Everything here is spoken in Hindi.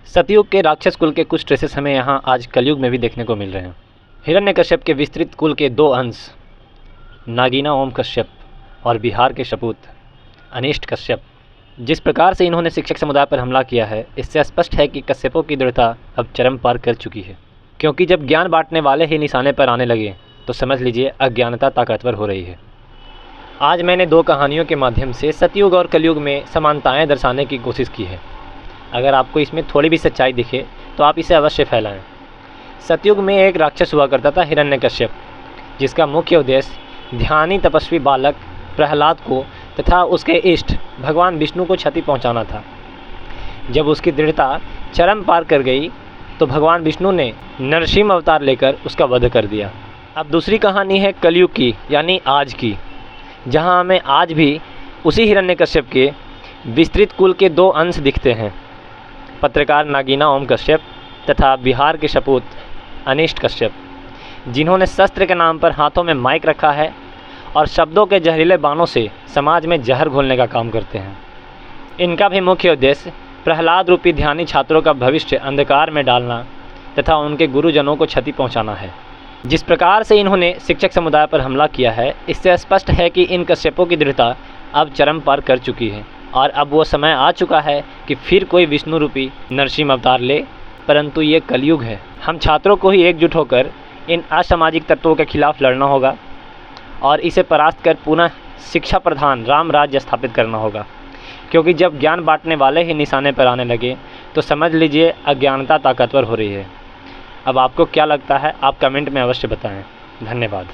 सतयुग के राक्षस कुल के कुछ ट्रेसेस हमें यहाँ आज कलयुग में भी देखने को मिल रहे हैं। हिरण्यकश्यप के विस्तृत कुल के दो अंश नागीना ओम कश्यप और बिहार के शपूत अनिष्ट कश्यप, जिस प्रकार से इन्होंने शिक्षक समुदाय पर हमला किया है, इससे स्पष्ट है कि कश्यपों की दृढ़ता अब चरम पार कर चुकी है। क्योंकि जब ज्ञान बांटने वाले ही निशाने पर आने लगे तो समझ लीजिए अज्ञानता ताकतवर हो रही है। आज मैंने दो कहानियों के माध्यम से सतयुग और कलयुग में समानताएं दर्शाने की कोशिश की है। अगर आपको इसमें थोड़ी भी सच्चाई दिखे तो आप इसे अवश्य फैलाएं। सतयुग में एक राक्षस हुआ करता था हिरण्यकश्यप, जिसका मुख्य उद्देश्य ध्यानी तपस्वी बालक प्रहलाद को तथा उसके इष्ट भगवान विष्णु को क्षति पहुंचाना था। जब उसकी दृढ़ता चरम पार कर गई तो भगवान विष्णु ने नरसिंह अवतार लेकर उसका वध कर दिया। अब दूसरी कहानी है कलयुग की, यानी आज की, जहां हमें आज भी उसी हिरण्यकश्यप के विस्तृत कुल के दो अंश दिखते हैं, पत्रकार नागीना ओम कश्यप तथा बिहार के शपूत अनिष्ट कश्यप, जिन्होंने शस्त्र के नाम पर हाथों में माइक रखा है और शब्दों के जहरीले बाणों से समाज में जहर घोलने का काम करते हैं। इनका भी मुख्य उद्देश्य प्रहलाद रूपी ध्यानी छात्रों का भविष्य अंधकार में डालना तथा उनके गुरुजनों को क्षति पहुंचाना है। जिस प्रकार से इन्होंने शिक्षक समुदाय पर हमला किया है, इससे स्पष्ट है कि इन कश्यपों की दृढ़ता अब चरम पार कर चुकी है और अब वो समय आ चुका है कि फिर कोई विष्णु रूपी नरसिंह अवतार ले। परंतु ये कलयुग है। हम छात्रों को ही एकजुट होकर इन असामाजिक तत्वों के खिलाफ लड़ना होगा और इसे परास्त कर पुनः शिक्षा प्रधान राम राज्य स्थापित करना होगा। क्योंकि जब ज्ञान बांटने वाले ही निशाने पर आने लगे तो समझ लीजिए अज्ञानता ताकतवर हो रही है। अब आपको क्या लगता है, आप कमेंट में अवश्य बताएं। धन्यवाद।